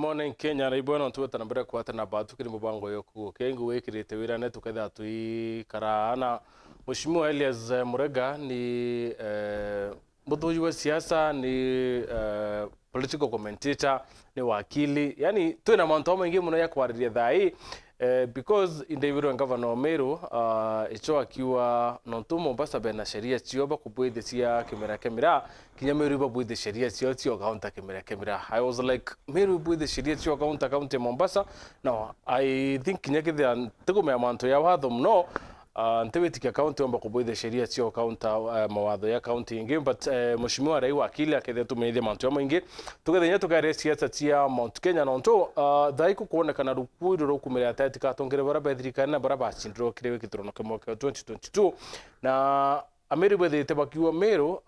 morning Kenya na ibona tuweta na mbere kwata na batu kiri mubango yoku kengu wekirite wirane tuketha tui karana Mheshimiwa ELIAS MUREGA ni muthuji wa siasa ni political commentator ni wakili yani twina mantu maingi muno ya kwariria thai because indebiro governor Meru icho akiwa nontu Mombasa bena sheria cio bakubwithe cia kemera kinya Meru babwithe sheria cio counter kemera I was like Meru bwithe sheria cio county Mombasa no I think kinya kithia tigumea mantu ya watho mno ntewetikia county omba kubwithe sheria cio counter mawatho ya county ingi but Mheshimiwa Rai wakili akethe tumeithia mantu ya maingi tukethenya tukare siasa cia Mount Kenya nontu thaiku kuonekana rukuiro rukumira atatika tongere bara bethirikana na bara bachindro kirewe kitrono kemoko 2022 na Ameru bethite bakiwa Meru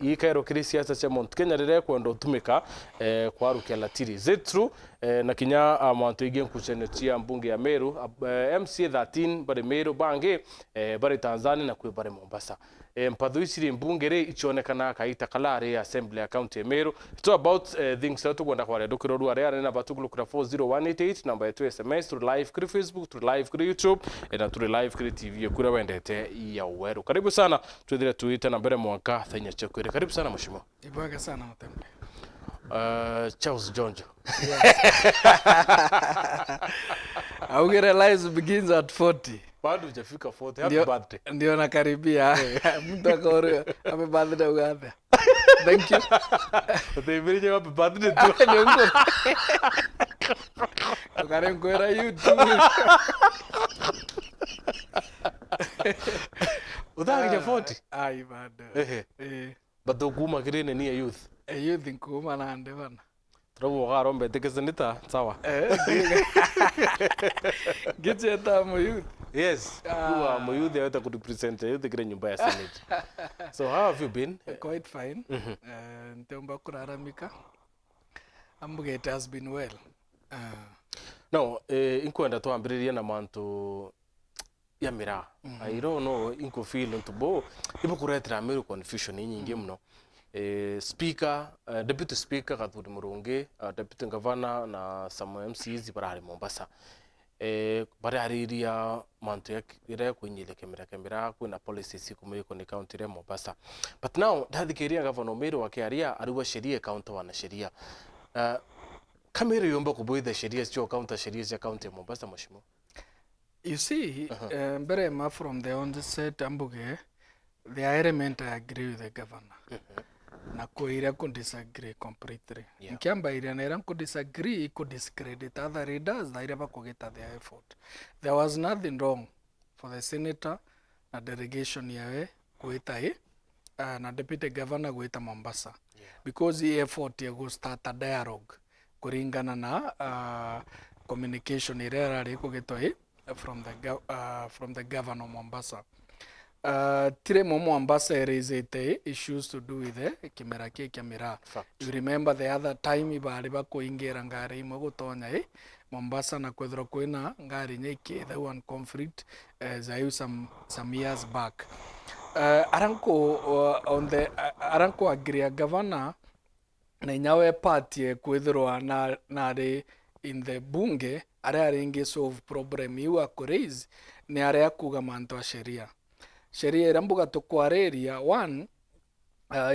ikairo kiri siasa cia Mount Kenya rire kwenda utumika kwa rukia latiri is it true na kinya mantu igi nkuchenyo cia mbunge ya Meru MC 13 bare Meru bange bare Tanzania na kwe bare Mombasa mpathu isiri mbunge ri ichonekana kaita kalare assembly ya county ya Meru it's about things that tukwenda kwa redo kiroru are na batugulu kura 40188 namba yetu SMS through live kuri Facebook through live kuri YouTube na through live kuri TV kura wendete ya Uweru karibu sana tuithire tuite na mbere mwaka thenya chekwire karibu sana mheshimiwa ibwaga sana Mutembe Charles Jonjo Augere life begins at 40 bado hujafika 40 happy birthday ndio nakaribia mtu akaoria happy birthday ugathe thank you Utemirije happy birthday tu ukare ngwera YouTube Udhangija 40 ai bado bado kuma kirene ni youth youth nkuma na ande bana Trobo garombe tekesenita sawa gitseta mo youth yes you are mo youth yata ku represent youth kire nyumba ya Senate so how have you been quite fine ntomba kuraramika ambuge it has been well no inkwenda twambiririe na mantu ya mira I don't know inko feel ntubo ibo kuretera Meru confusion nyingi mno speaker deputy speaker Gathuri Murungi deputy governor na some MCs barari Mombasa barariria mantu ya ire kunyile kemera kuna policies kumiko ni county ya Mombasa but now dadhikiria governor Meru wakiaria ariwa sheria county wana sheria kamera yomba kubwitha sheria sio county sheria ya county ya Mombasa mheshimiwa. You see, Berema from the onset ambuge, the element I agree with the governor. Na kuira could disagree completely. Nkiamba ira na could disagree, could discredit other leaders, they never could get their effort. There was nothing wrong for the senator na delegation yawe kuita na deputy governor kuita Mombasa. Because the effort ya go start a dialogue kuringana na communication ira kugeto from the governor of Mombasa. Tire Mombasa raised issues to do with the Kimera. You remember the other time ibariba kuingira ngari imo gutonya Mombasa na kwethro kwina ngari nyeke the one conflict zayu some years back. Aranko agree governor na inyawe party kwethro na in the bunge are inge solve problem iwa raise ni are kuga manto sheria irambuga tukwareria one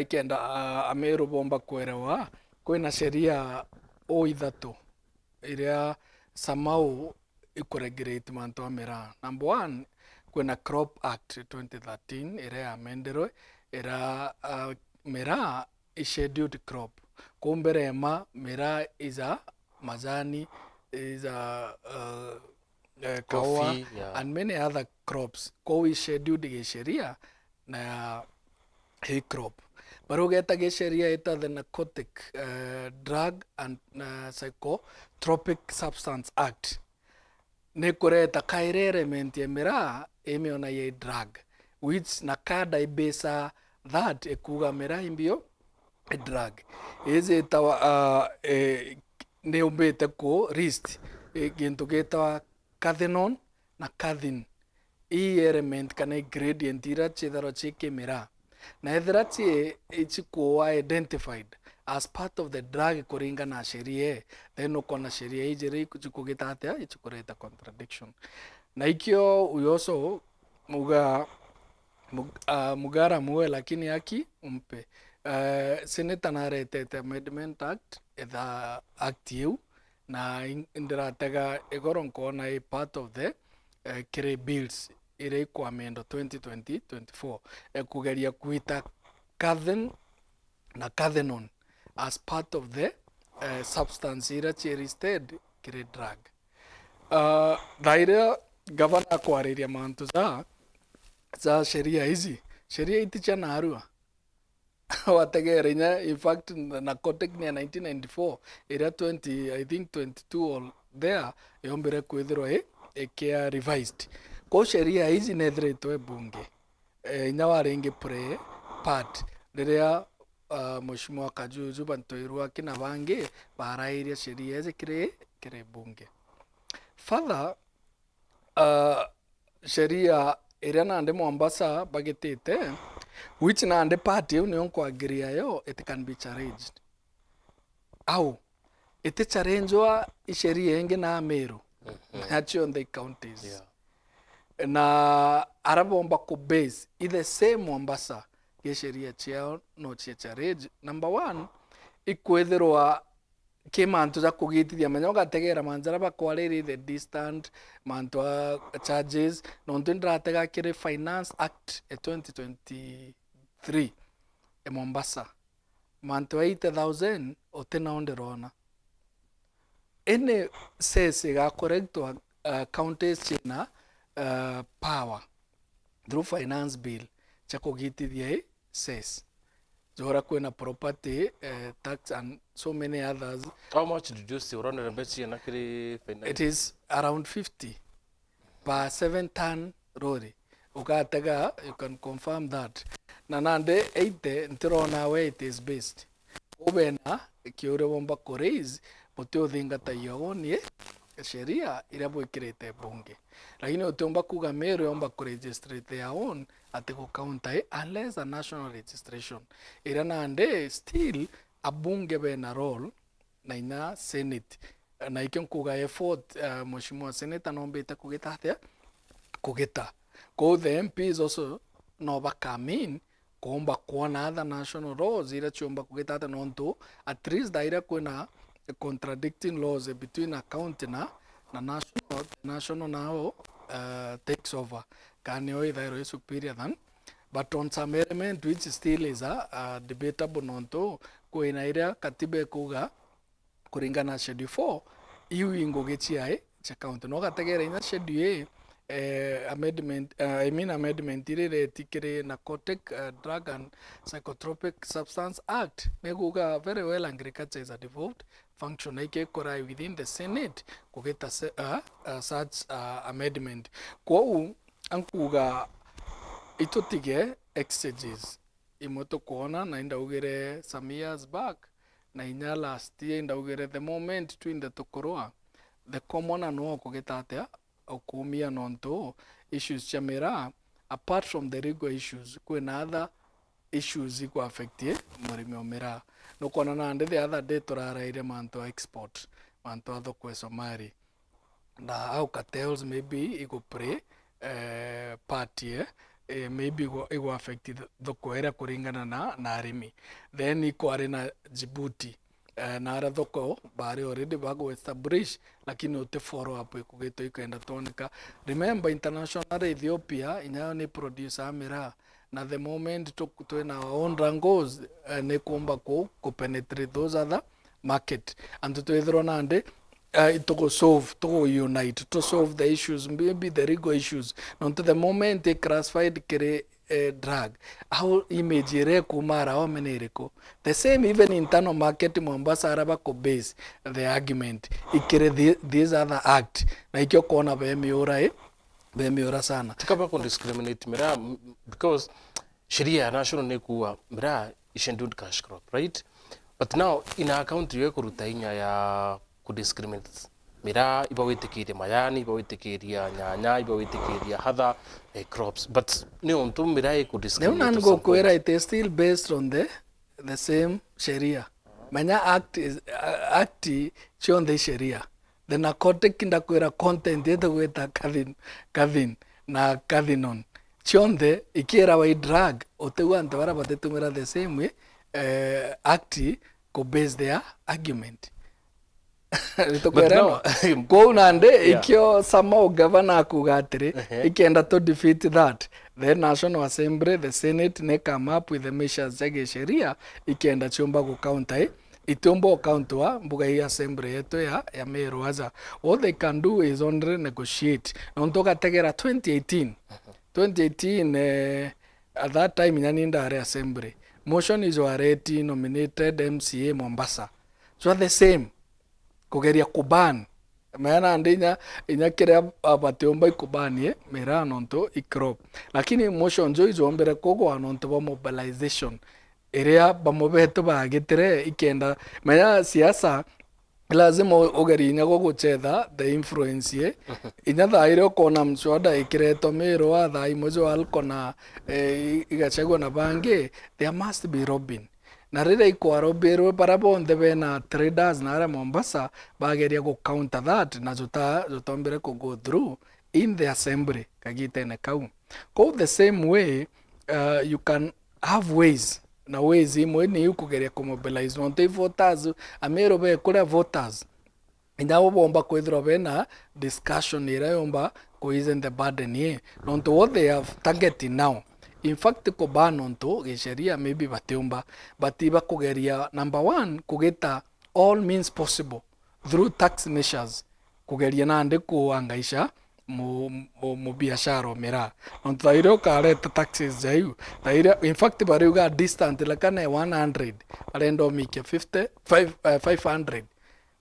ikenda Ameru bomba kwerewa kwina sheria o ithatu iria somehow ikuregulate manto amera number one kwina crop act 2013 iria amenderwe ira mera is scheduled crop kumbere mera is a majani is coffee, and many other crops. Kowi scheduled gesheria na hay crop. Barugeta gesheria ita the Narcotic Drug and Psychotropic Substance Act. Nekureta kairement yemera emiona ye drug, which nakada ibesa that ekuga mera imbio a drug. Is it ne umbete ko wrist gintu geta cathinone na cathin element kana gradient ira chitharo chikemera na ethira chi ichiko identified as part of the drug kuringa na sheria, then uko na sheria ijiri kugita atia ichukureta contradiction. Na ikio uyoso mugara muwe lakini haki umpe. Seneta naretete Amendment Act etha act yu na indiratega igoron kona a part of the kire bills ire kwa mendo 2020-24 kugeria kuita Cathen na Cathenon as part of the substance ira cheristed kire drug. Daira governor kwariria mantu za sheria hizi. Sheria iticha na arua. Wategere nya, in fact, narcotic ni 1994, ira 20, I think 22 or there, yombere kwithirwa ekea revised. Ko sheria hizi nethretwe bunge. Inya waringi pre part. Riria Mheshimiwa Kajuju bantoirwa kina bangi barairia sheria hizi kire bunge. Further, sheria ira nande Mombasa bagitite, which nande party union kwa giria yo, it can be challenged. Au, ite challenge sheria ingi na Meru, actually on the counties. Yeah. Na arabomba ko base, either same Mombasa, ye sheria chiao no chia challenge. Number one, ikwethirwa ke mantu za kugitithia manyoga tegera manjara bakwariri the distant mantu charges nontu ndratega kire Finance Act 2023 Mombasa mantu 80,000 otena onderona ene sese ga correct counties china power through finance bill cha kugitithia ses Jora kwena property tax and so many others. How much did you see around the embassy and actually finance? It is around 50 per 7-ton lorry. Ukatega, you can confirm that. Nanande 80 ntirona where it is based. Ubena kiure bomba koreiz poteo thingata yoni sheria irabo ikirete bunge. Lakini utomba kuga Meru yomba kuregister their own ate ko county unless a national registration. Irana ande still abunge bena role na ina Senate. Na ikion kuga effort Mheshimiwa Senator nombeta kugeta atia kugeta. Ko the MPs also no ba come in komba kuona other national laws ira chomba kugeta atia nonto at least daira kuna contradicting laws between a county na national now takes over. Kanyo either superior than, but on some element which still is a debatable nonto ko inaira katibe kuga kuringana schedule 4 iu ingogechia cha county no gategera ina schedule amendment amendment ire tikire narcotic drug and psychotropic substance act neguga very well agriculture is a devolved function ike korai within the Senate kugeta such amendment ko ankuga itotige exchanges imoto kuona na indaugire some years back na inya last year indaugire the moment twin the tokoroa the common no kugeta atia okumia nonto issues chamera apart from the legal issues kwena other issues iko affectie murimi omera no kona na the other day turaraire manto export manto atho kwe Somali na au cartels maybe iko pre party maybe iko affected the koera kuringana na arimi then iko arena Djibouti na ara thoko bari already bago establish lakini ote follow up kugeto ikaenda tonika. Remember international Ethiopia inyayo ni producer amira na the moment to na own rangos ne kumba ko penetrate those other market and to either nande to solve to unite to solve the issues maybe the legal issues not to the moment they classified kere drug how image ire kumara au menereko the same even internal market Mombasa araba ko base the argument ikire these other act na ikyo kona bemiora sana tikaba kon discriminate mira because sheria national ne kuwa mira ishendud cash crop right but now in our country we kuruta inya ya ku discriminate mira iba witikiria mayani iba witikiria nyanya iba witikiria other crops but ne onto mira ku discriminate no go kwera it is still based on the same sheria manya act chionde sheria the narcotic ndakwira content yetu gwita Kevin na Cathinon chionde ikira wa drug otewa antu bara batetumira the same way act ko base their argument go nande ikyo somehow governor kugatire ikenda to defeat that the National Assembly, the Senate ne come up with the measures zege sheria ikenda chomba ku counter itombo account wa mbuga hii assembly yetu ya Meru aza all they can do is only negotiate nontoka tegera 2018 at that time nyaninda are assembly motion is already nominated MCA Mombasa so the same kugeria kuban maana ndinya inyakira abatomba ikubanie mera nonto ikrop lakini motion jo izombere kogo anonto ba mobilization area bamobeto bagitere ikenda maya siasa lazima ogarinya goguchetha the influence ye inya thaire kona mswada ikireto Meru atha imojo alkona igachagwa na bange there must be Robin na rira ikwaro bero barabonde bena traders na ara Mombasa bageria go counter that na zotombere ko go through in the assembly kagitene kau go the same way you can have ways na ways imwe ni ukugeria ko mobilize on the voters Ameru be kura voters indawo bomba kwithro bena discussion ira yomba ko isn't the burden here not what they have targeting now. In fact, ko banonto gesheria maybe bateumba batiba kugeria number 1 kugeta all means possible through tax measures kugeria nande kuangaisha mu biashara mera nonto thairo kareta taxes jayu thairo in fact bariuga distant lakane 100 alendo mike 500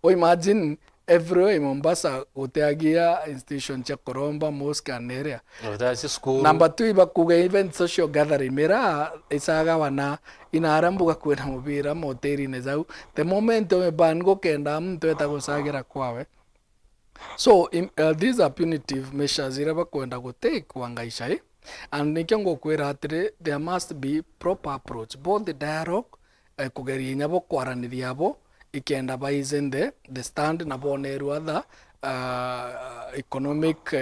o imagine everywhere Mombasa uteagia institution cha Koromba mosque and area. Oh, that's a school. Number 2 ibakuga even social gathering mera isaga wana inarambuga kwena mubira moteri nezau the moment we bango kenda mtu etagosagira kwawe. So these are punitive measures iraba kwenda go take wangaisha and nikengo kwera atire there must be proper approach both the dialogue kugeria nyabo kwaraniria abo ikenda baizen the stand na boneru other economic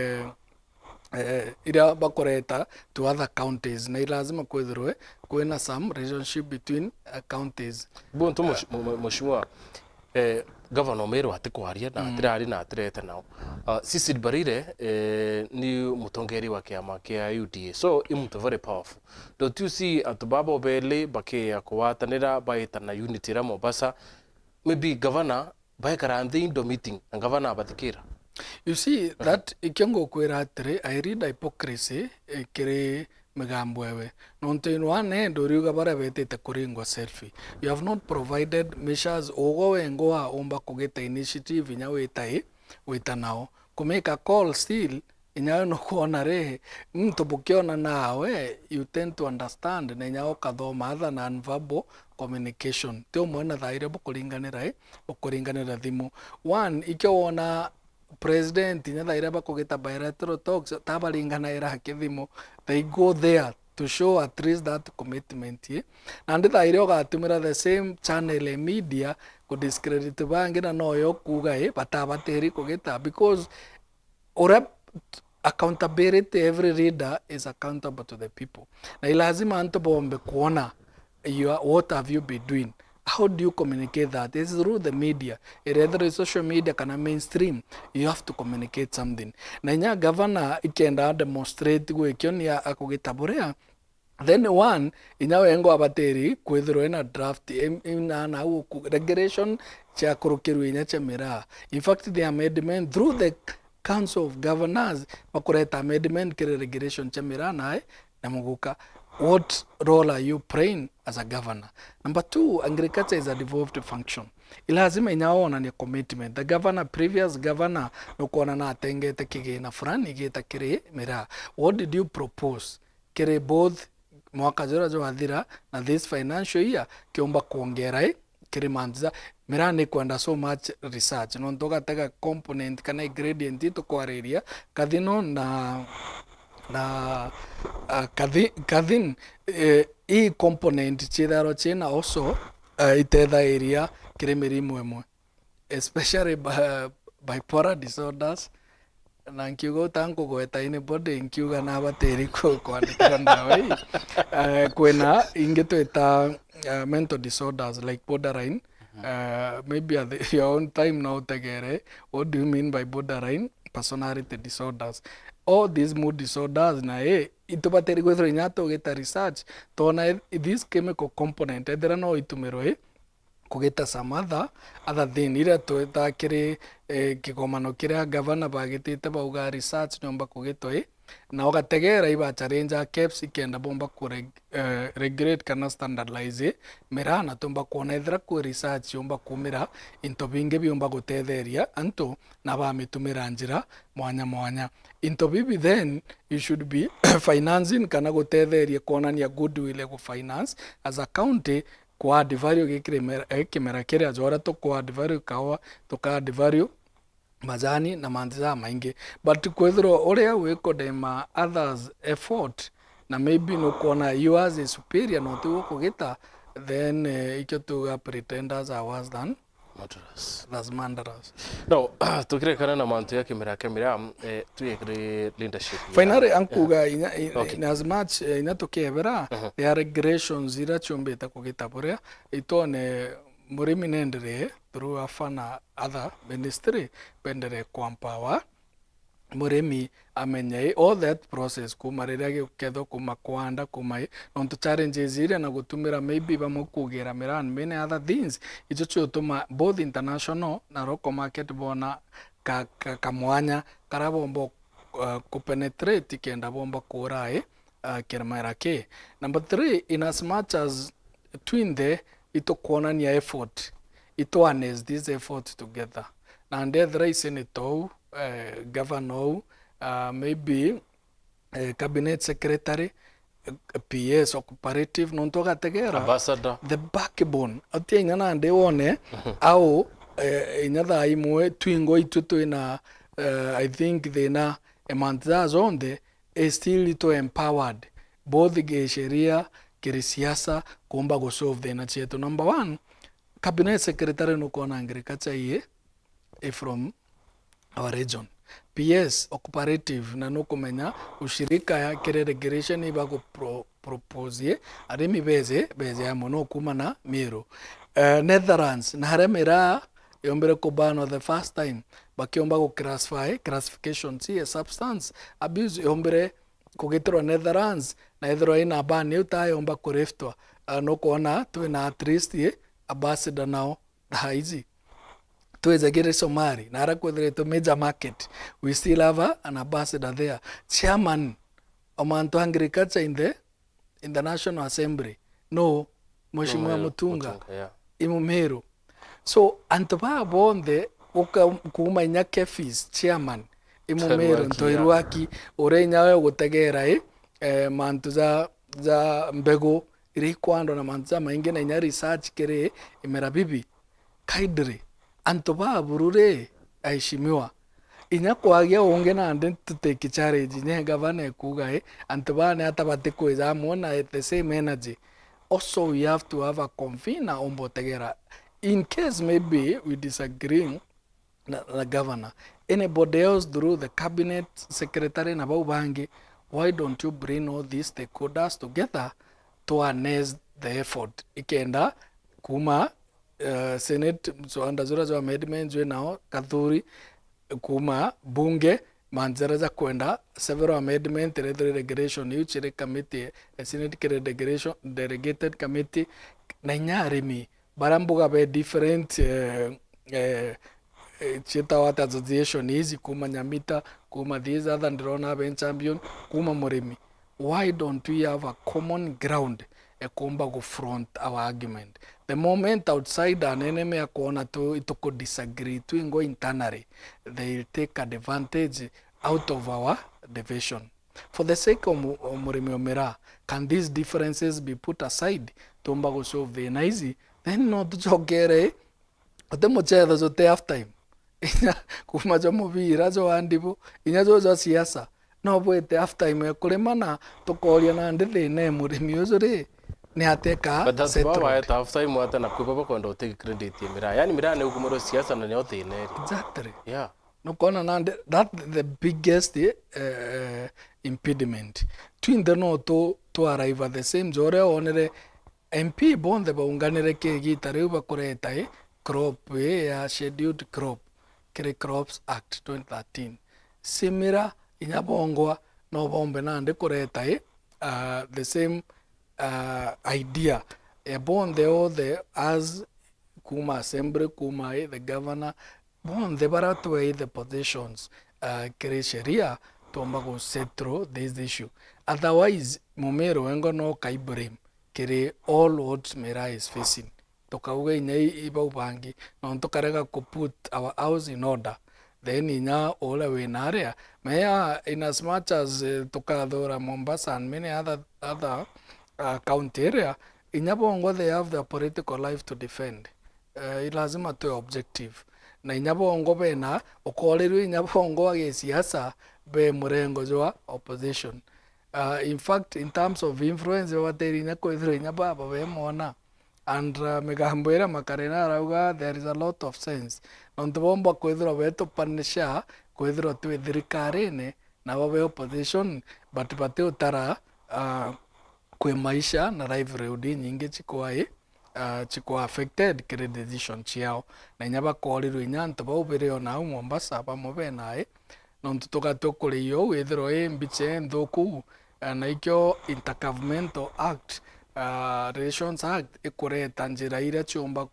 ira bakoreta to other counties na lazima kwethirwe kwena some relationship between counties bonto moshimwa governor Meru atikwaria na atirari na atirete nao sisi barire ni mutongeri wa kiama kia UDA so imuntu very powerful don't you see atubabo bele bakia kwatanira baitana unity ra Mombasa maybe governor by karanthe indo meeting and governor abatikira you see that ikengo kwera atre I read hypocrisy kire megambwewe nonto inwane ndoriuga bara betete kuringwa selfie you have not provided measures ogo wengoa omba kugeta initiative nya weta nao kumeka call still inyayo no kuona rehe mtu bukiona nawe you tend to understand na inyayo kathoma other non-verbal communication tio mwana thaire bukuringanira thimu one ikiona president nya thaire bakugeta bilateral talks tabaringana ira hakithimu they go there to show at least that commitment and thaire ogatumira the same channel media ku discredit bangira noyo kuga batabateri kugeta because accountability every reader is accountable to the people na lazima anto bombe kuona what have you been doing how do you communicate that it's through the media either is social media kana mainstream you have to communicate something na nya governor ikenda demonstrate gwekionia akugitaburea then one inyawengo abateri kwithirwe na draft na regulation cha kurukirwe nya chamera in fact the amendment through the Council of Governors makureta amendment kire regulation chamera na muguka what role are you playing as a governor? Number 2, agriculture is a devolved function. Ilazima inaona ni commitment. The governor, previous governor, nukuona na atengete kigina fulani igeta kire mera. What did you propose? Kire both mwaka jora jo adhira na this financial year kiomba kuongera kire manza mera ni kwenda so much research. Nontoka tega component kana ingredient ito kwa area kadino na kadhin hii component chidaro china also itethairia kiri mirimu imwe especially bipolar disorders na nkiuga utankugweta anybody nkiuga na batiri kwandikira ndawa kwina ingi twita mental disorders like borderline. Maybe at your own time now tegere what do you mean by borderline personality disorders? All these mood disorders na itubateri gwethira nyato gita research tona this chemical component ethera no itumirwe kugita some other thing ira twita kiri kigomano kiria governor bagitite bauga research nyomba kugitwe na ugategera iba challenge caps ikenda bomba ku regulate kana standardize mirana tumba kuona ithira ku research yomba kumira into binge byomba gutetheria antu na bamitumira njira mwanya into bibi then you should be financing kana gutetheria kuonania goodwill ku finance as a county kwa add value gikimera kiria jora to kwa add value kawa to ka add value majani na manza maingi but kwethiro uria wikodema others effort na maybe no kuona yours is superior no tu kugita then ikyo tu pretenders are worse than that's mandaras no tukire kana na mantu ya kimera tuyekire leadership finally ankuga in as much inatukebera there are regressions ira chombeta kugita boria itone murimi nendere through afana other ministry bendere kwa empower murimi amenye all that process kumarira giketho kuma kwanda kuma on to challenges ire na gutumira maybe bamukugira miran many other things icho chotuma both international na local market bona kamwanya karabombo kupenetrate kenda bomba kurai Kirimaara ke. Number 3, in as much as twin the ito kuonania effort ito harness this effort together na ndethra isenito governor maybe cabinet secretary PS or cooperative nontoga tegera ambassador the backbone atia nyana nde wone au inyatha imwe twingo itutu ina I think they na emanza zonde still ito empowered both gesheria kirisiasa kumba go solve the nacheto. Number 1, cabinet secretary no kona agriculture ye from our region. PS or cooperative na no kumenya ushirika ya kere regulation iba go propose ye arimi beze ya mono kumana miro. Netherlands na haremera yombere kubano the first time bakiomba go classification si a substance abuse yombere kugitirwa Netherlands na ithirwa ina ban utayomba kureftwa no kuona twina at least ambassador nao haizi twezagire Somali na arakwethire to major market we still have an ambassador there chairman omanto agriculture in the National Assembly no Mheshimiwa Mutunga yeah. Imumero so antoba bonde kuma inya kefis chairman Imumero ntoirwaki urenyawe gutegera mantu za mbego iri kwando na mantu za maingi na inya research kere imera bibi kaidre antoba burure aishimiwa inya kwagia unge na ande tuteki challenge nye gavana kuga antoba ne atabate kweza mona at the same energy also we have to have a convener ombotegera in case maybe we disagree na governor anybody else through the cabinet secretary na baubangi why don't you bring all these stakeholders together to harness the effort ikenda kuma senate so andazura zo amendments we now kathuri kuma bunge manzera za kwenda several amendment regulation uchire committee senate regulation delegated committee na nyarimi barambuga be different chita what association hizi kuma nyamita kuma these other ndrona ben champion kuma murimi why don't we have a common ground ekomba go front our argument the moment outside an enemy akona to it could disagree to go internally they take advantage out of our division for the sake of murimi omera can these differences be put aside tomba go solve the easy then no jogere atemo chetha zote half time kuma jo mubira jo andibu inya jo siasa no bwete half time kurimana tukoria na ndithine murimi ucio ri ni ateka but that's settled. why I have time mwata na kweba kwenda take credit ya mira yani mira ne ukumoro siasa na nyote ine Exactly. yeah No kona na that the biggest impediment twin the no to arrive at the same jore onere MP bonde baunganire ke gitare bakureta crop ya scheduled crop kire Crops Act 2013 simira inyabongwa no bombe nande kureta the same idea bonde all the as kuma assembly kuma the governor bonde baratwe the positions kire sheria tomba go settle this issue otherwise momero wengo no kaibrem kiri all what Mera is facing. Tokauga ina iba ubangi na ntokarega ko put our house in order. Then ina all away na area. Mea in as much as tokadora Mombasa and many other county area, ina bongo they have their political life to defend. Ilazima to objective. Na ina bongo bena okoleru ina bongo age siasa be murengo jwa opposition. In fact, in terms of influence, and megambwera makarena rauga there is a lot of sense. Nontobomba kwethira weto panisha kwethira tu thirikarene na wawe opposition but bate utara kwe maisha na livelihood nyingi chiko affected kire decision chiao na nyaba koliro inyanto ba ubere ona Mombasa ba mobena nontu tukatokore yo wethiro mbiche nthuku na ikyo Intergovernmental Act Relations Act ikureta njira iria ciumba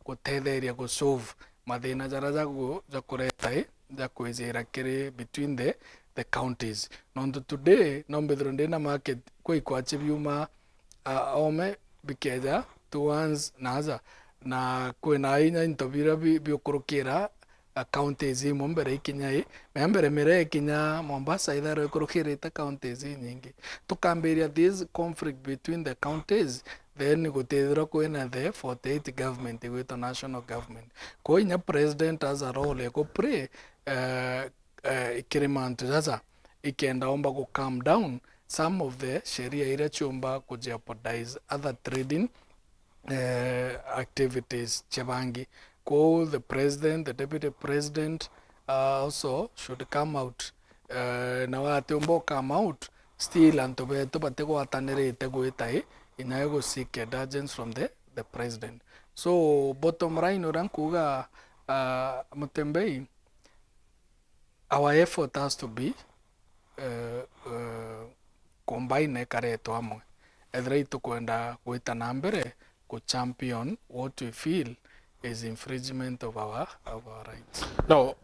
gutetheria gu solve mathina jara ja kureta ja kwizira kiri between the counties nontu today no mbithiro ndina market kwi kwachi biuma ome bikeja towards naza na kwina inya intobira biokurukira counties imwe mbere ikinya mbere mere ikinya Mombasa itharo ikurukirite counties nyingi tukambiria this conflict between the counties then gutethira kwina the 48 government with the national government ko inya president as a role go pray Kirimantu sasa ikenda omba go calm down some of the sheria ira chumba ku jeopardize other trading activities chabangi. The president, the deputy president also should come out. Na watumbo come out still and to batego atanere go itai inago seek indulgence from the president. So bottom line orankuga Mutembei, our effort has to be combine kareto amwe. Edrei tukwenda kuita nambere ku champion what we feel is infringement of our rights. Now,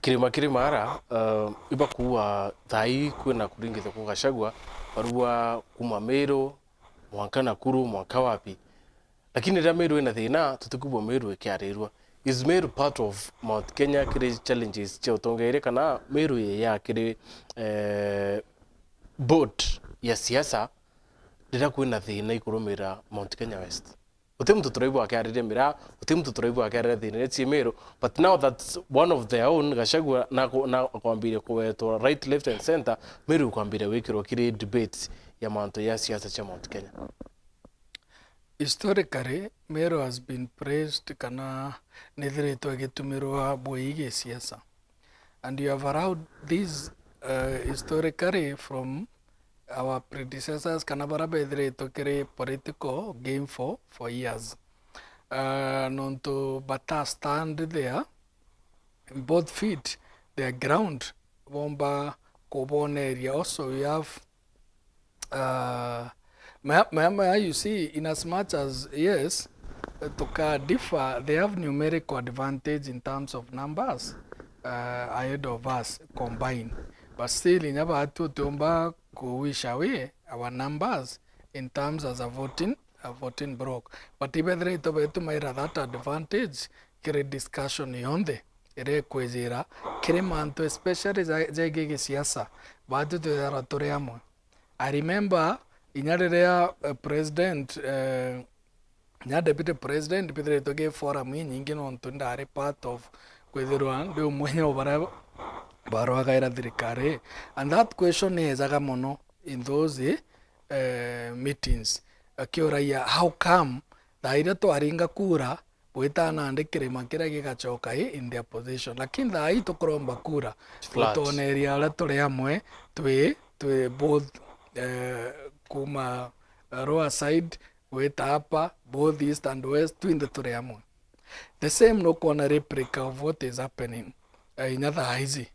Kirimaara iba kuwa thai kwena kuringitha kugashagwa barua kuma Meru mwanka Nakuru mwanka wapi lakini ra Meru ina thina tutukubwo Meru ikiarirwa is Meru part of Mount Kenya kiri challenges cha utongeire kana Meru ya kiri board ya siasa ndira kwena thina ikurumira Mount Kenya West utemtu turaibu akarire mira utemtu turaibu akarire thina ci Meru but now that's one of their own gashagwa na kwambire kuweto right left and center Meru kwambire wikiro kiri debates ya manto ya siasa cha Mount Kenya. Historically Meru has been praised kana nithiritwo gitumirwa boige siasa and you have allowed this historically from our predecessors kana baraba ithirito kiri political game for years. Nonto bata stand there both feet their ground bomba kobone area also we have you see in as much as yes toka differ they have numerical advantage in terms of numbers ahead of us combined but still in about tomba ko wish away our numbers in terms as a voting block but ibedre ito betu maira that advantage kire discussion yonde ire kwezira kire manto especially zaigege siasa badu tuyara toreamo. I remember inyarere president nya deputy president bidre to give forum nyingi no tundare part of kwezirwan be umwenye obara baro gaira dirikare and that question is agamono in those meetings akioraia how come thaira twaringa kura bwitana ndikirima kiria gigacoka in their position lakini thai tukuromba kura tutoneria aria turi amwe twi both kuma Roa side weta hapa both east and west twinde turi amwe. The same no kona replica of what is happening in other hizi.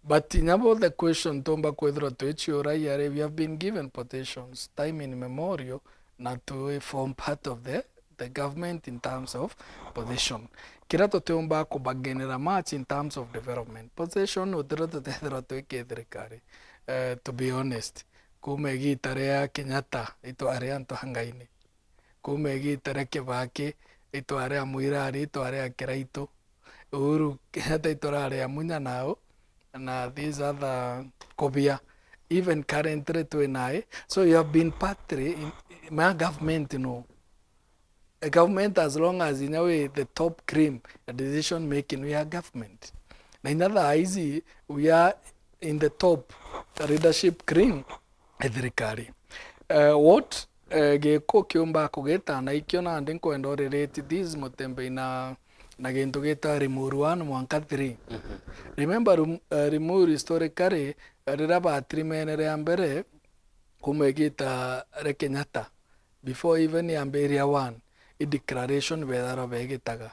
But in about the question tomba kwethra tuichiora yare we have been given petitions time in memorial not to form part of the government in terms of position. Kira tutomba kubagenera much in terms of development. Position udira tutethra tuikethirikari. To be honest, kumegi tarea Kenyatta itware anto hangaini. Kumegi tarea Kibaki itware amuirari itware akiraito. Uhuru Kenyatta itware amunya nao. Na these other Kobia, even currently to an so you have been part in my government, you know. A government as long as in a way the top cream, the decision making, we are government. In other easy, we are in the top leadership cream edrikari. What geko kiomba kugeta na ikiona andinko endorerate this motembe na gintu gita Rimuru 1 mwanka 3. Remember Rimuru historically rira batrimene ria mbere kumegita re Kenyatta before even yambe area 1 i declaration wethara begitaga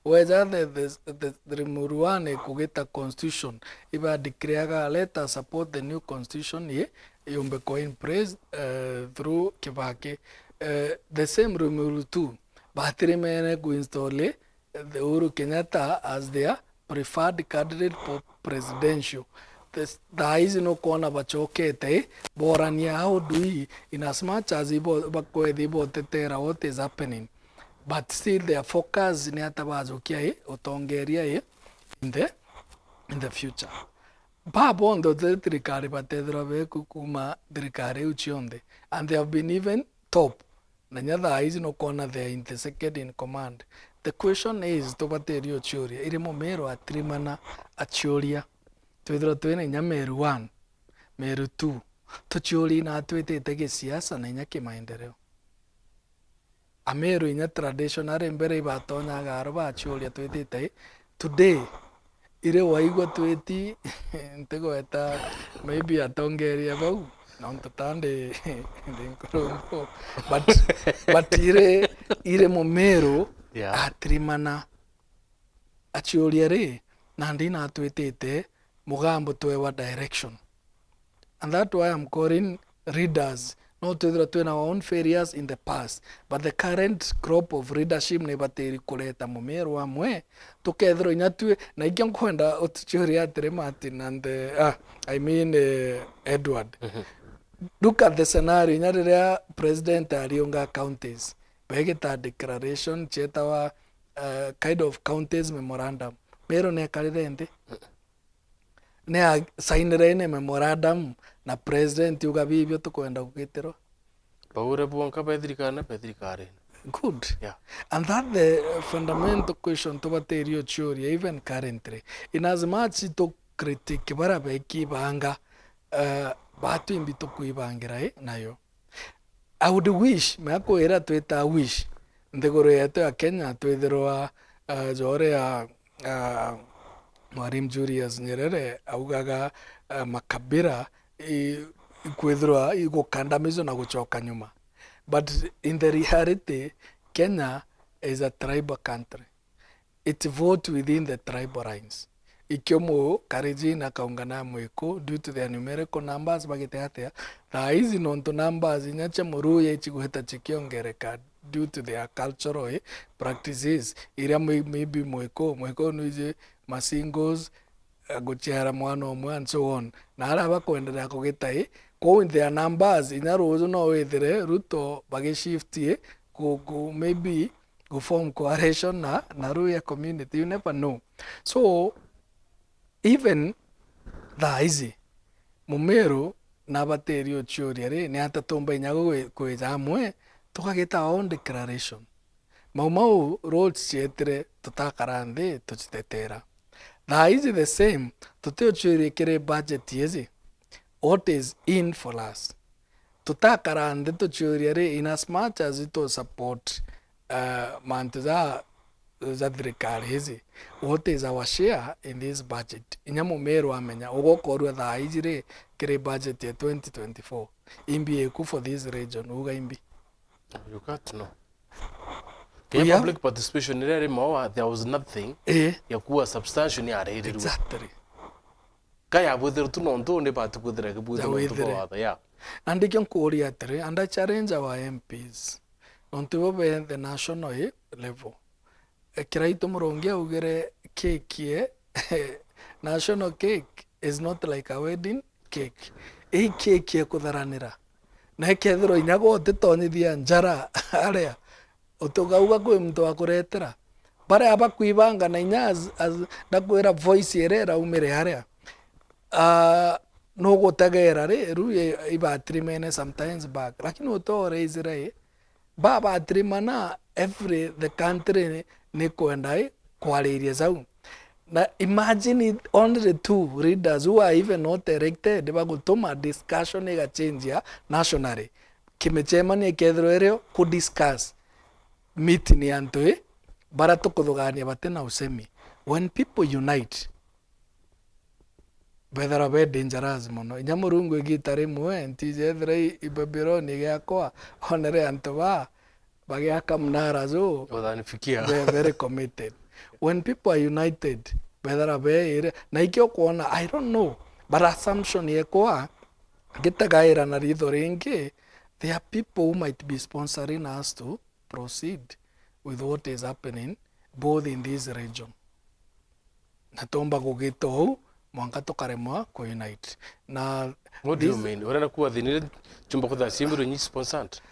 whether the Rimuru 1 kugita constitution iba declareaga let us support the new constitution ye yombe coin praise through Kibaki. The same Rimuru 2 batrimene kuinstall the Uhuru Kenyatta as their preferred candidate for presidential. The is no corner bachokete borania how do we in as much as tetera what is happening. But still their focus in atabazokia otongeria in the future. Babondo the tricari batedra be kukuma tricari uchionde. And they have been even top. Nanyada is no corner there in the second in command. The question is to baterio choria ire momero atrimana achoria twithira twene nyameru 1 meru 2 tuchori na twitete ge siasa na nyake maendeleo ameru inya traditional mbere ibatonya garo ba achoria twitete today ire waigwa twiti ntego eta maybe atongeria bau non tande ndinkorombo but ire momero atrimana achiuria ri na ndina twitete mugambo twewa direction, and that's why I'm calling readers not to our own failures in the past but the current crop of readership ne bateri kuleta mumero amwe tukethro inyatwe na ikyo kwenda otuchiuria atire Martin and I mean Edward. Look at the scenario nyarira president arionga counties begeta declaration chetawa kind of counties memorandum pero ne kalirende ne signere ne memorandum na president uga bibyo tukwenda kugitero baure buonka petrikare good, yeah. And that the fundamental question to baterio theory even currently in as much to critique bara beki banga batu imbito kuibangira nayo. I would wish mako era tweta wish ndegoro yetu ya Kenya twethirwa jore ya Mwalimu Julius Nyerere augaga makabira kwethirwa igukandamizwa na gucoka nyuma, but in the reality Kenya is a tribal country. It vote within the tribal lines. Ikiomo Karenjin na kaungana mwiko due to their numerical numbers bagiteatea na hizi nonto numbers inyache muruye chiguheta chikiongereka due to their cultural practices iria maybe mwiko nuije masingles guchera mwana omwe and so on na araba kuendelea kugita ko in their numbers inyaruzo no wethere Ruto bagishift ku maybe go form coalition na ruya community, you never know. So even the easy mumero na baterio choria re ne atatomba inyago kweza amwe tukageta on declaration mau roads chetre tutakarande tuchitetera the easy the same tuteo choria kere budget yezi what is in for us tutakarande tuchuria in as much as it support mantu za thirikari hizi, what is our share in this budget? Inya mumero amenya ugokorwa thaa ici ri kiri budget ya 2024 imbi eku for this region uga imbi you can't know. Yeah, public participation ile mawa there was nothing ya kuwa substantial ni arere. Exactly. Kaya buther tu nonto ne batu kudra ke buther nonto bawada ya. And ikon korea tere and I challenge our MPs nonto be the national level. Kiraito murongia ugere cake national cake is not like a wedding cake. Cake ye kutharanira. Na kethiro inyago titonyithia njara aria utugauga kwi mtu akuretera bare aba kuibanga na inya ndakwira voice yerera umire haria no gutagera ru ibatrimene sometimes back lakini utore Israel baba trimana every the country ni kwenda kwariria zau na imagine only the two leaders who are even not elected bagutuma discussion ega change ya nationally kimechemania kethiro ereo ku discuss meeting ni antu bara tukuthugania batena usemi when people unite whether be dangerous mono inya murungu igitare mwe ntijethira ibabironi gyakwa honere antu bagiaka mnara zo odanifikia very committed when people are united whether be na ikyo kuona I don't know but assumption yekwa gitagaira na ritho ringi there are people who might be sponsoring us to proceed with what is happening both in this region. Natomba kugito mwanga tokaremwa ko unite. Na what do you mean? Ora kuwa thinire chumba kutha simbiro nyi sponsant.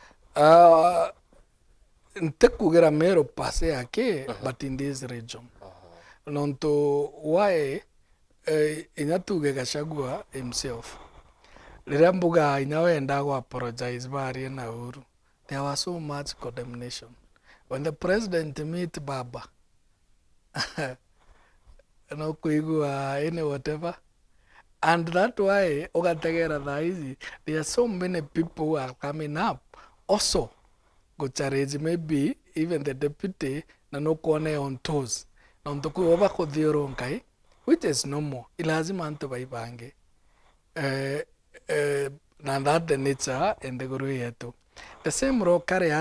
Ntekugera mero pase yake but in this region. Nonto why inyatuge Gachagua himself. Rira mbuga inyawenda go apologize bari na Uhuru. There was so much condemnation. When the president meet Baba, no kuigua any whatever, and that why ogatagera thaizi there are so many people who are coming up also go challenge maybe even the deputy na no kone on toes na ntoku oba kodhioronkai which is normal ilazima antu baibange na that the nature and the guru yetu the same ro kare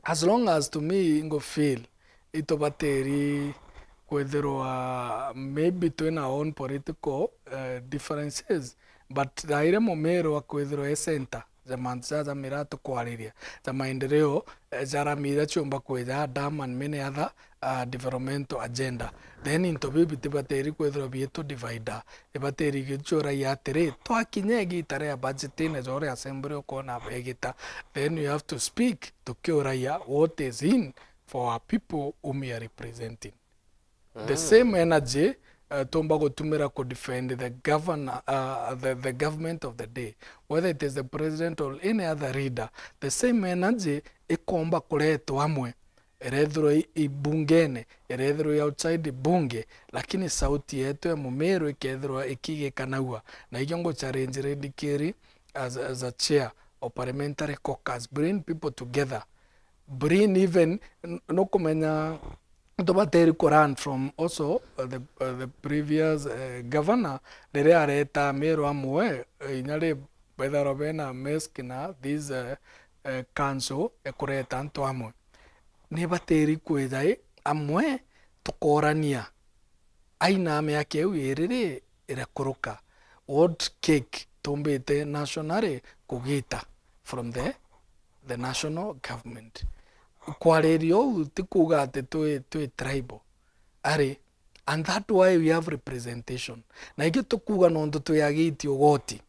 as long as to me ngo feel ito bateri kwethirwa maybe between our own political differences but daire momero kwethirwa center zamanza za mirato kwariria za maendeleo zara mira chomba kweza dam and many other developmental agenda then into bibi tibateri kwethirwa bieto divider ebateri gichora ya tere to akinyegi tare ya budget ne zore assembly ko na begita then you have to speak to kyora what is in for our people whom we are representing. The same energy tomba gotumira ko defend the governor the government of the day, whether it is the president or any other leader. The same energy ikomba kuletwa amwe erethro ibungene erethro outside bunge lakini sauti yetu ya mumero ikethro ikigekanaua na ijongo challenge redikiri as a chair of parliamentary caucus bring people together bring even no kumenya tobateri Quran from also the previous governor dere areta mero amwe inyale bedaro bena meskina this council ekureta anto amwe ne bateri kwethai amwe tukorania aina me yake wirire irakuruka what cake tombete nationale kugita from the national government kwarerio tikuga ate to tribal are and that why we have representation na ige tukuga nondo to yagiti ogoti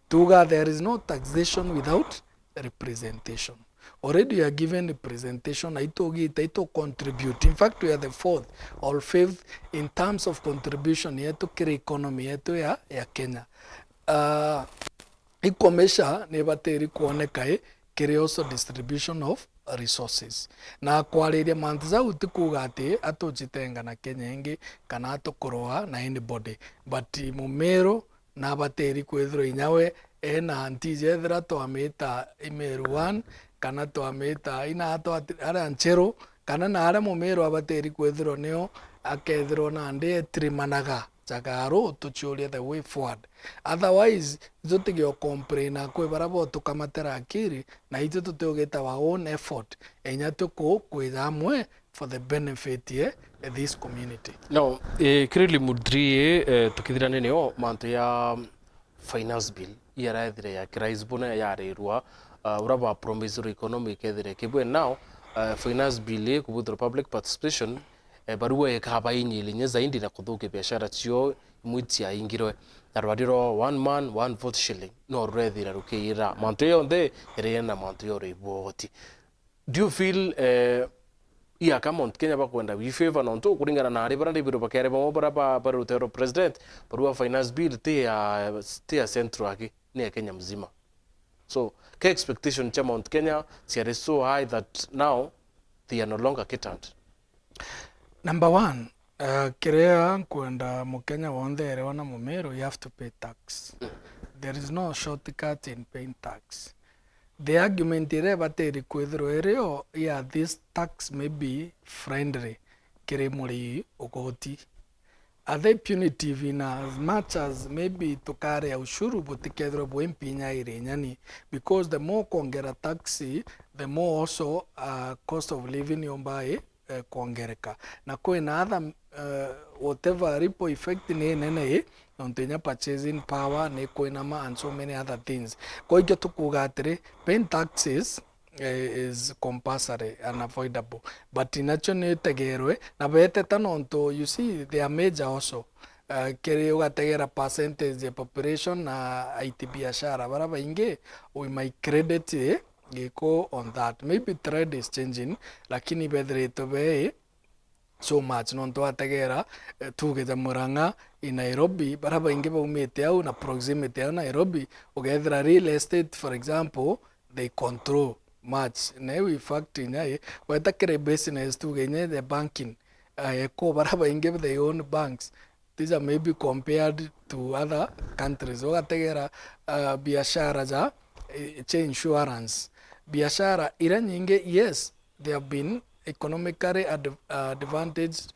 tuga there is no taxation without representation. Already you are given representation, ito contribute. In fact, we are the fourth or fifth in terms of contribution yetu kiri economy yetu ya Kenya. Ikomesha nebateri kuoneka kiri also distribution of resources. Na kwaliria mantiza utikuga ati atochitenga na Kenya ingi kana atokoroa na anybody. But mumero na bateri kwethro inyawe ena antijethra twamita imeru 1 kana twamita ina ara nchero kana na ara mumero abateri kwethiro neo akethiro na ande trimanaga chagaro tuchuria the way forward. Otherwise zotigio complain akwe barabo tukamatera akiri na ito tutogeta our own effort enya tuko kwithamwe for the benefit this community. No, kirili mudrie tukithirane neo mantu ya finance bill yarathire ya krais buna yarirwa uraba promissory economic ethire kibwe now finance bill kubuthira public participation barua ekaba inyilinye zaindi na kuthuke biashara cio mwiti ingirwe na rwadiro one man one vote shilling no rethira rukira mantu yonthe irena mantu yo riboti. Do you feel iya kama Kenya bakwenda we favor nonto kuringana na ari barandi biro bakere bamo bara rutero president barua finance bill tia central aki ni Kenya mzima, so ke expectation cha Mount Kenya is so high that now they are no longer catered. Number one, kirea kwenda mukenya wonde erewana mumero, you have to pay tax. There is no shortcut in paying tax. The argument ire bateri kwethiro ereo, yeah, this tax may be friendly kire muri ogoti. Are they punitive in as much as maybe tukare ya ushuru butikethro bwempinya ire nyani, because the more kongera taxi the more also cost of living yombae kuongereka na kwina other whatever ripple effect ni nene nontenya purchasing power ne kwina ma and so many other things. Kwa hiyo tukuga atire paying taxes is compulsory, unavoidable, but inacho tegerwe na bete tanonto. You see they are major also kere ugategera percentage ya population na IT biashara baraba inge we might credit go on that. Maybe trade is changing lakini bedre to be so much nonto ategera tugeza Murang'a in Nairobi baraba inge baumete au na proximity ya Nairobi ugethra real estate for example they control much na we fact nya watakere business tugenye the banking ko baraba inge they own banks. These are maybe compared to other countries. Ugategera biashara za insurance biashara ira nyinge, yes they have been economically advantaged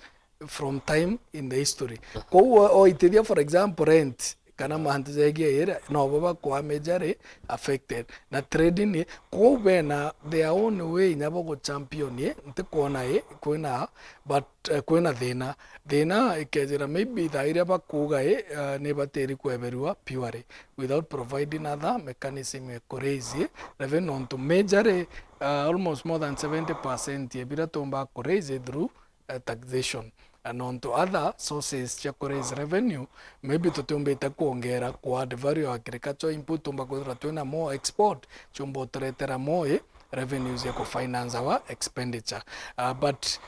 from time in the history. Kwa oitidia for example rent kana mahantizegia ira no baba kwa major affected na trading ko bena their own way nyabo go champion nte kuona kuina but kuina thina ikejera maybe the area bakuga ne bateri kweberwa pure without providing other mechanism crazy revenue on to major almost more than 70% ebira tomba crazy through taxation and on to other sources cha raise revenue. Maybe tutumbeta kuongera kwa add value agriculture input tumba kudra tuena more export chumbo tretera more revenues ya finance our expenditure but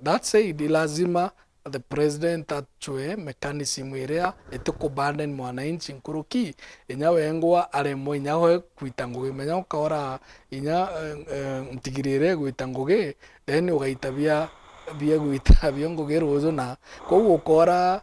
that said lazima the president atchwe mechanism iria etukubanden mwananchi nkuruki inyawe engwa aremo inyawe kwitanguge menya ukora inya ntigirire kwitanguge then ugaitabia bia gwita biongo gerozo na ko gukora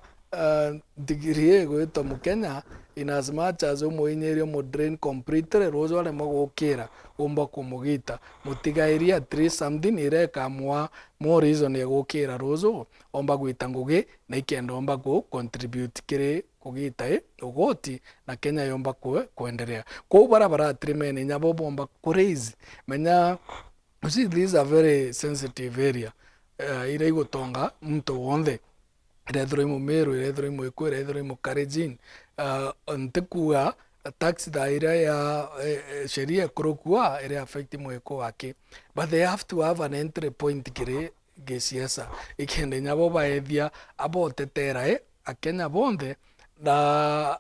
degree gwito mukenya in as much as umuinyerio mo drain completely rozo ale mogokira umba kumugita mutigairia at least something ireka mwa more reason ya gukira rozo omba gwita ngugi na ikenda omba ku contribute kire kugita ugoti na Kenya yomba kuendelea ko barabara trimene nyabo bomba crazy menya. You see, these are very sensitive area. Ira igotonga mtu wonde irethro imo meru irethro imo iko irethro imo karejin ntekua tax da ira ya sheria kurokua ira affect mo iko wake, but they have to have an entry point kire gesiasa ikende nyabo baethia abo tetera akenya bonde na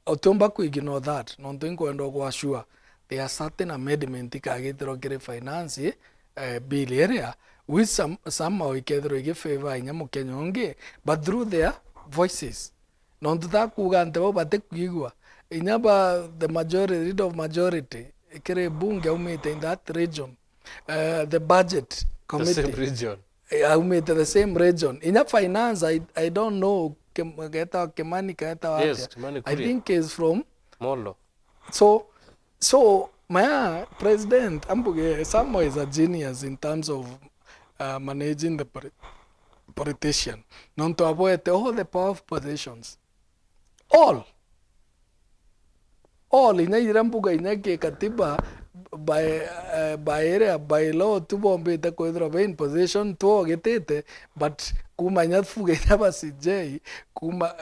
otomba ku ignore that nonto inkwendo kwa sure there are certain amendment ikagithiro kire finance bill area with some ikethro ige favor inya mukenya onge but through their voices nonto ta kuga ntebo bate kuigwa inya ba the majority of majority kire bunge umete in that region the budget committee the same region umete the same region inya finance I don't know Keta Kimani Keta yes, Kimani I think is from Molo So my president ambuge Samo is a genius in terms of managing the politician. Non to avoid all the powerful positions. All ina irambuga ina ke katiba by area by law tubombe ta ko in position to getete but kuma nyatfuga ina basije kuma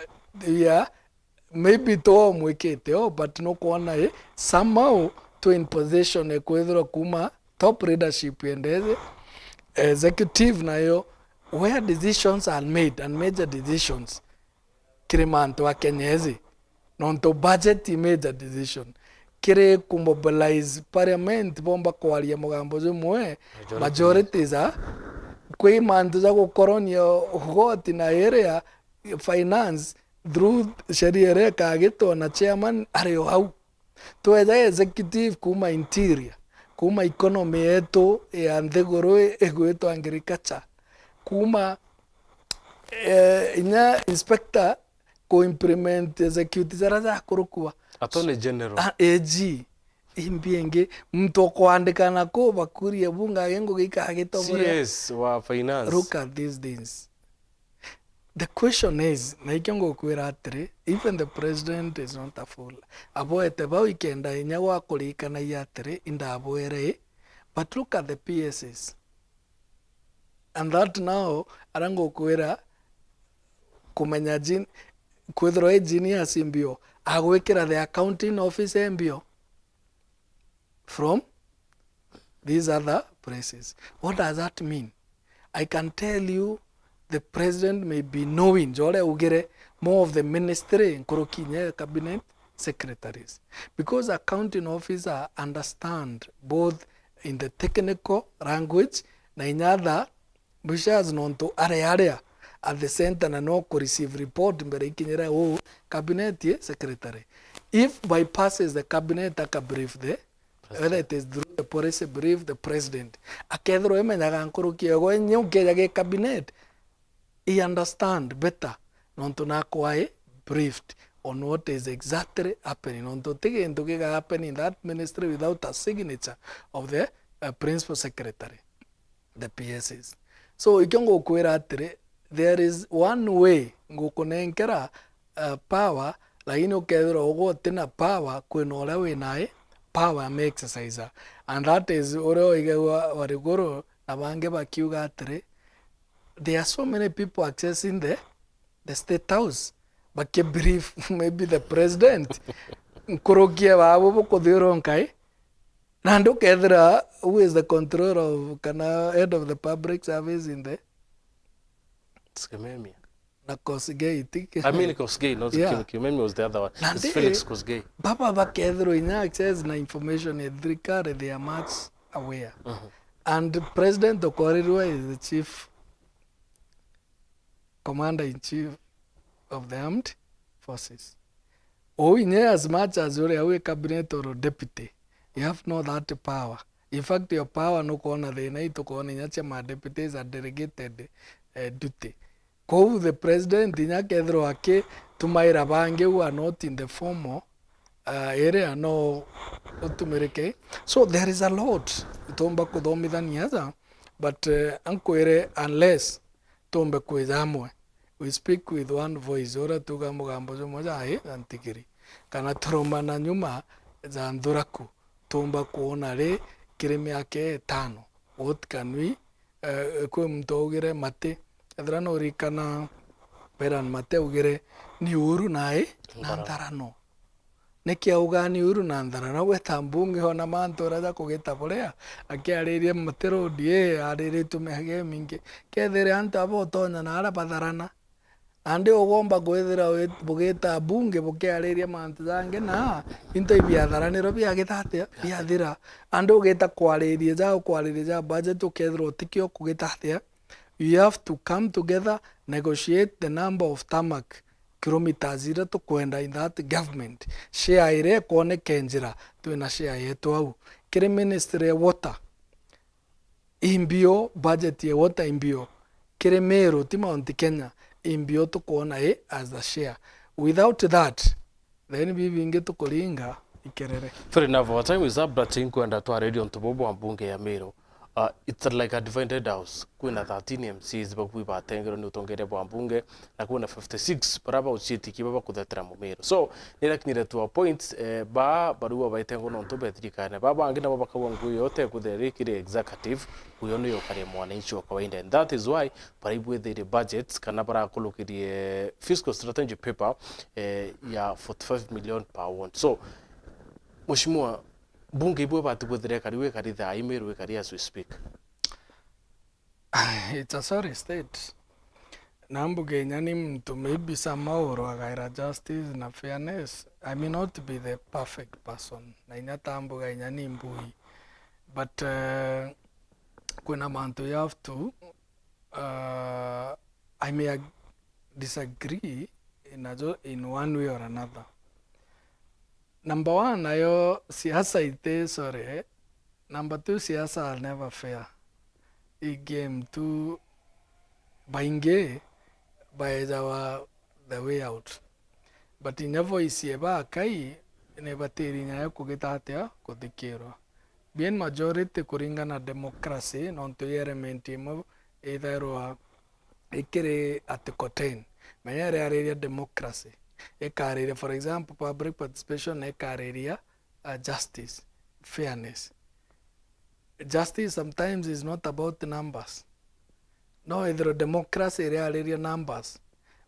ya maybe to mwekete but no kuona somehow to in position ekwethro kuma top leadership endeze executive nayo where decisions are made and major decisions kirimanto wa kenyezi nonto budget major decision kire kumobilize parliament bomba kwaria mugambo jumwe majority za kwi mantu za gukoronia hoti na area finance through sheria kagito na chairman ario hau twetha executive kuma interior kuma economy yetu ya nthiguru egwitwo agriculture kuma inya inspector ko implement execute zara kurukua attorney general AG imbienge mtu kuandika na ko bakuria bunga gengo gikagitobore CS wa finance. Look at these things. The question is, naikengo kwira atiri, even the president is not a fool. Aboete ba weekenda inyagwa kurikana yatiri inda aboere, but look at the PSs. And that now arango kwira kumenya jin kwithro engineers imbio agwikira the accounting office imbio from these other places. What does that mean? I can tell you the president may be knowing jole ugere more of the ministry nkorokinye cabinet secretaries because accounting officer understand both in the technical language na inyatha bishas nonto area at the center na no receive report mbere ikinyera cabinet secretary if bypasses the cabinet aka brief the whether it is through the policy brief the president akethro emenyaga nkorokie go nyuke cabinet he understand better nonto na kwae briefed on what is exactly happening nonto tige into kiga happen in that ministry without a signature of the principal secretary the PSs so ikongo kwera atire there is one way ngukunenkera power lakini ukethira ugo tina power kwinora winae power me exercise and that is oro igewa warigoro nabange bakiuga atire there are so many people accessing the state house but ke brief maybe the president nkorokia babo bokothironkai nando kethira who is the controller of kana head of the public service in the Skememia na Kosgei I mean Kosgei not Skememia was the other one it's Felix Kosgei baba bakethiro ina access na information edrikare they are much aware and president Okorirwa is the chief commander-in-chief of the armed forces. As much as you're a cabinet or a deputy, you have no that power. In fact, your power no corner the night to corner my deputies are delegated duty. Go the president in a kedro ake to my rabange who are not in the formal area no to mereke. So there is a lot. Tomba kudomi than yaza, but unless tombe kwezamwe. We speak with one voice. Ora tuga mugambo moja antikiri. Kana tromba na nyuma za nduraku. Tomba kuona le kireme yake 5. What can we kwe mtu ugire mate. Adrano rikana peran mate ugire ni uru nae nandarano. Nekia ugani uru nandarano we tambunge hona manto raja kugeta polea. Ake aririe matero die aririe tumehage mingi. Kedere anta botonya na ara padarana. Ande ogomba gwethira bugeta bunge bukiariria mantu zange na into ibiatharaniro biagithatia biathira ande ugeta kwariria budget ukethira utikio kugithatia you have to come together negotiate the number of tarmac kilometers ira tukwenda in that government share ire kone kenjira twina share yetu au kiri ministry ya water imbio budget ya water imbio kiri Meru ti Mount Kenya imbio to kuona as the share. Without that, then we binge to kuringa ikerere. Fair enough. Our time is up, but kwenda to radio on Tobobo and Bunge ya Meru. It's like a divided house. Kuna 13 MCs bakui batengero ni utongere bwa mbunge na kuna 56 baraba uchiti kibaba kuthetera mu Meru. So nirakinyire to a point barua baitengo no ntobetirikane baba angina baba kawangu yote kutherikire executive uyo ni yokare mwananchi wa kawaida, and that is why baraibu the budgets kana bara kulukirie fiscal strategy paper ya 45 million per one. So Mheshimiwa, bunge ibwe batu gwethire kari we kari tha email we kari as we speak. It's a sorry state. Nambuge nyani mtu maybe somehow agaira justice na fairness. I may not be the perfect person. Na inyata ambuga nyani mbui. But kuna mantu you have to I may disagree in one way or another. Number one, ayo siasa ite sorry. Number two, siasa are never fair. I game to bainge by the way out. But in never is yeba kai never teri nya kugeta atia kodikero. Bien majority kuringa na democracy non to yerementi mo either wa ikere atikoten. Mayare area democracy. Area, for example, public participation area justice, fairness. Justice sometimes is not about the numbers. No, either democracy area numbers,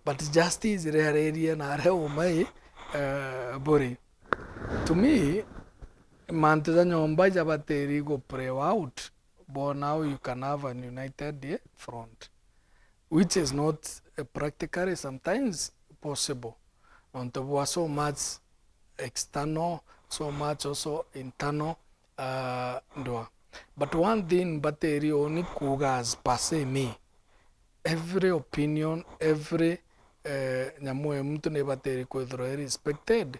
but justice area na umai bori. To me, mantuza nyomba jabateri go pray out, but now you can have an united front, which is not practically sometimes possible. On top was so much external, so much also internal doa. But one thing bateri only kugas passe me. Every opinion, every nyamwe mtu ne bateri kwethro respected.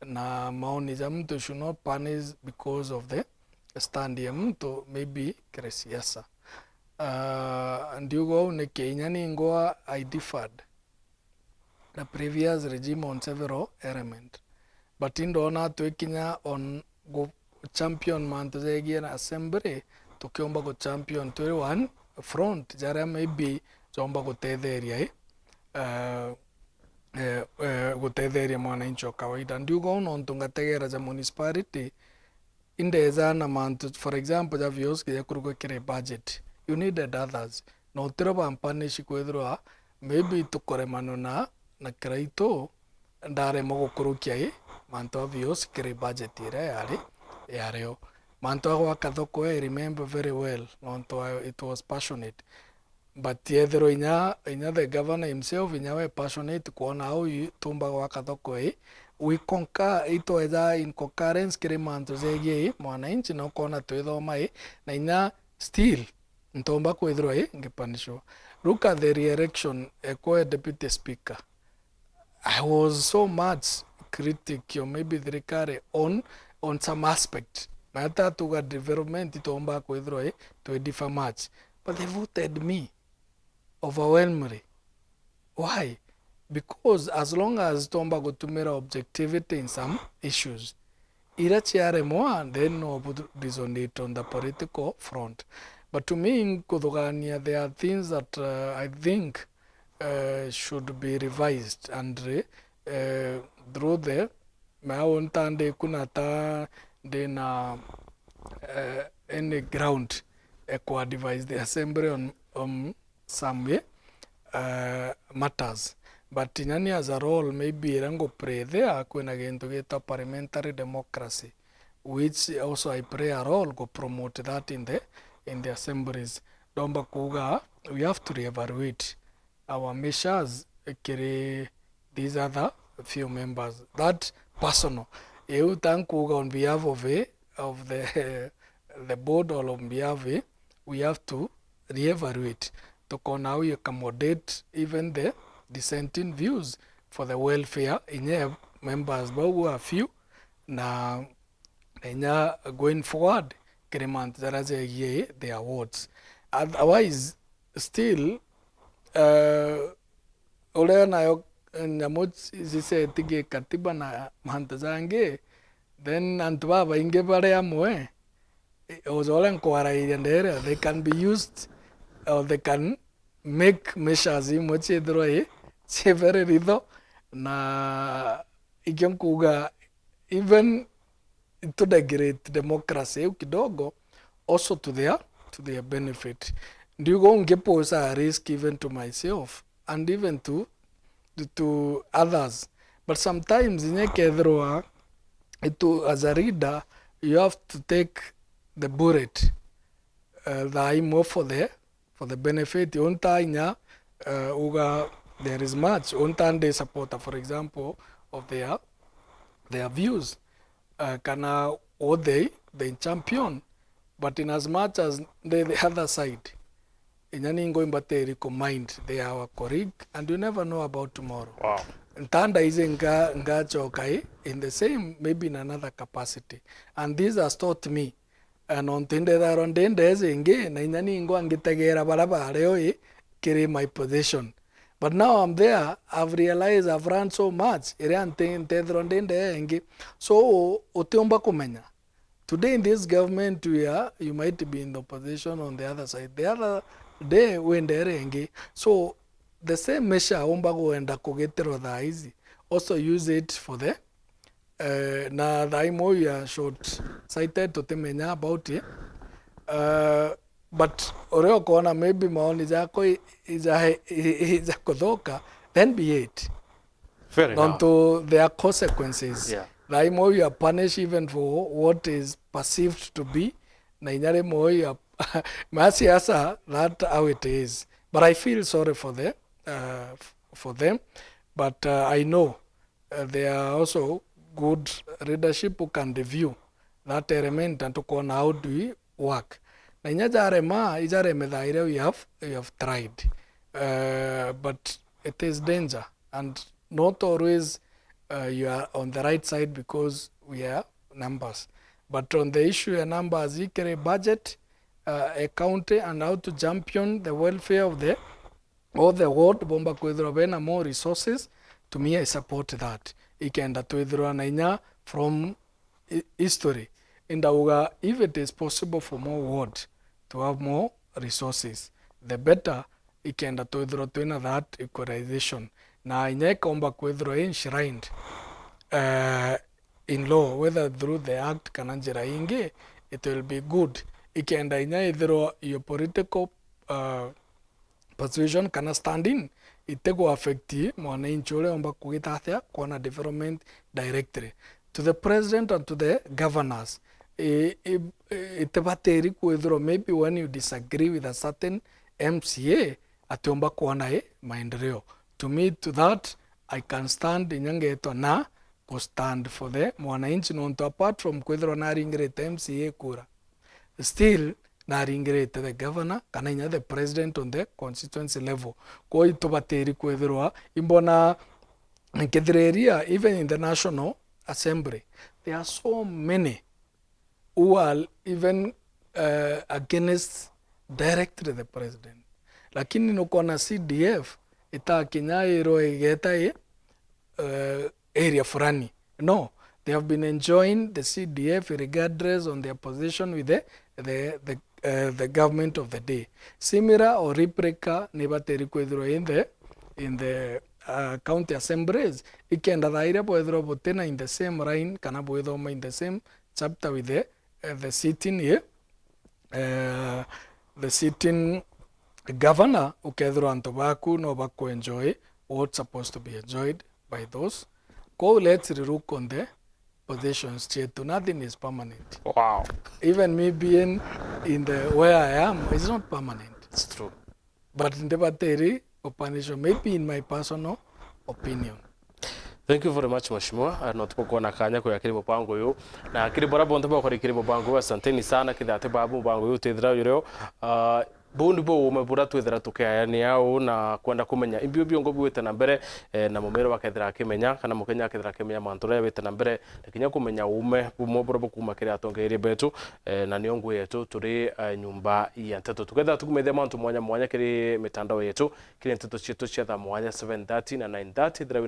Na maoni za mtu should not punish because of the stand ya mtu maybe kresiasa. And you go ne Kenya ni ngoa I differed the previous regime on several elements. But in Dona to Kenya on go champion Mantezegian Assembly to Kiomba go champion 21 front, Jara maybe Jomba go Tederia, go Tederia Mwananchi kawaida. And you go on to Ngategera as a municipality in the Zana Mant, for example, the Vioski, the Kurukere budget. You needed others. No Teraba and Panish Quedroa, maybe to Koremanona. Na kraito ndare mogo kurukia manto vios kire budget ire yareo manto wa kathoko I remember very well manto it was passionate, but yethero inya the governor himself inya passionate kuona how tumba wa kathoko we concur ito eza in concurrence kire manto zege mwananchi no kona twithoma na inya still ntomba kwethro ngepanisho. Look at the re-election a deputy speaker. I was so much critic or maybe the recare on some aspect. Matter to get development itomba kwethro to differ much. But they voted me overwhelmingly. Why? Because as long as tomba go to mirror objectivity in some issues, irachiare more and then no resonate on the political front. But to me, there are things that I think should be revised and through the maontande kunata dena any ground co-advise the assembly on some matters. But inani as a role maybe rango pray there when again to get a parliamentary democracy, which also I pray a role go promote that in the assemblies. Domba kuga, we have to reevaluate our measures, these other few members. That personal. You thank on behalf of the board or on behalf of we have to reevaluate to now you accommodate even the dissenting views for the welfare in your members, but who are few na going forward. The awards. Otherwise, still ule nayo nyamo zise tige katiba na mahanta zange then antu baba inge bare amwe ozole nkwara ndere they can be used or they can make measures imoche droi severe rido na ikion kuga even to the great democracy kidogo also to their benefit. Ndio ungeposa a risk even to myself and even to others. But sometimes inyekedroa itu as a reader you have to take the bullet the more for the benefit unta inya uga there is much unta supporter for example of their views kana or they champion, but in as much as the other side inyani going bateri mind they are our colleague and you never know about tomorrow. Wow. Ntanda ize nga chokai in the same maybe in another capacity, and this has taught me and on tende daron dende enge na inyani ngo angitegera barabara yo kiri my position. But now I'm there, I've realized I've run so much. So, oteomba kumenya. Today in this government, you might be in the opposition on the other side. The other day, when they're so the same measure, omba goenda kogetero da easy. Also use it for the na the imo ya short cited to temenya about it. But oreo kona maybe maoni zako iza kodoka, then be it. Fair enough. Onto their consequences. Yeah. Like more you are punished even for what is perceived to be. Na inyare more you are masiasa, that how it is. But I feel sorry for them. But I know they are also good leadership who can review that element and to know how do we work. Na inyajarema ijareme dhaire we have tried, but it is danger and not always you are on the right side because we are numbers. But on the issue of numbers, ikere budget, a county and how to champion the welfare of the world, bomba kuidrobena more resources. To me, I support that. Ikenda tuidro na from history. In the if it is possible for more ward to have more resources, the better ikenda tuidro tuina that equalization. Na inyeka omba kuidro enshrined in law, whether through the act kananjira ingi, it will be good. Ikenda idro your political persuasion kana stand in, itego affecti mwananchi ule omba kuitathia kuona development directory. To the president and to the governors, itebateri kuidro maybe when you disagree with a certain MCA, atiomba kuona maendeleo. To me, to that, I can stand in yangeto na go stand for the mwananchi nonto apart from kuidro naringirete MCA kura. Still, naringirete the governor, kananya the president on the constituency level. Ko itobateri kuidro imbona nkedireria even in the National Assembly. There are so many who are even against directly the president. Lakini nukona CDF ita kinyairo igeta area fulani. No, they have been enjoying the CDF regardless on their position with the government of the day. Simira or replica nebateri kwedro in the county assemblies. Ikenda daira poedro botena in the same line kana poedoma in the same chapter with the sitting here, the sitting governor ukedro antobaku no baku enjoy what's supposed to be enjoyed by those. Go let's relook on the positions chetu. Nothing is permanent. Wow. Even me being in the where I am, it's not permanent. It's true. But in the battery opposition, maybe in my personal opinion. Thank you very much Mheshimiwa, no tuko na kanya kwa kile mpango yo na kile bora bonto ba kwa kile mpango. Asanteni sana kidate babu mpango yo tethira yureo bundi bo umebura twethira tukayani yao na kwenda kumenya imbio biongo bwete na mbere na mumero bakethira kimenya kana mukenya akethira kimenya mantore bwete na mbere kinya kumenya ume bumobura bukuma kire atongeire betu na niongo yetu turi nyumba ya nteto tuketha tukumethe mantu mwanya mwanya kire mitandao yetu kire nteto chetu chetha mwanya 7:30 na 9:30 thira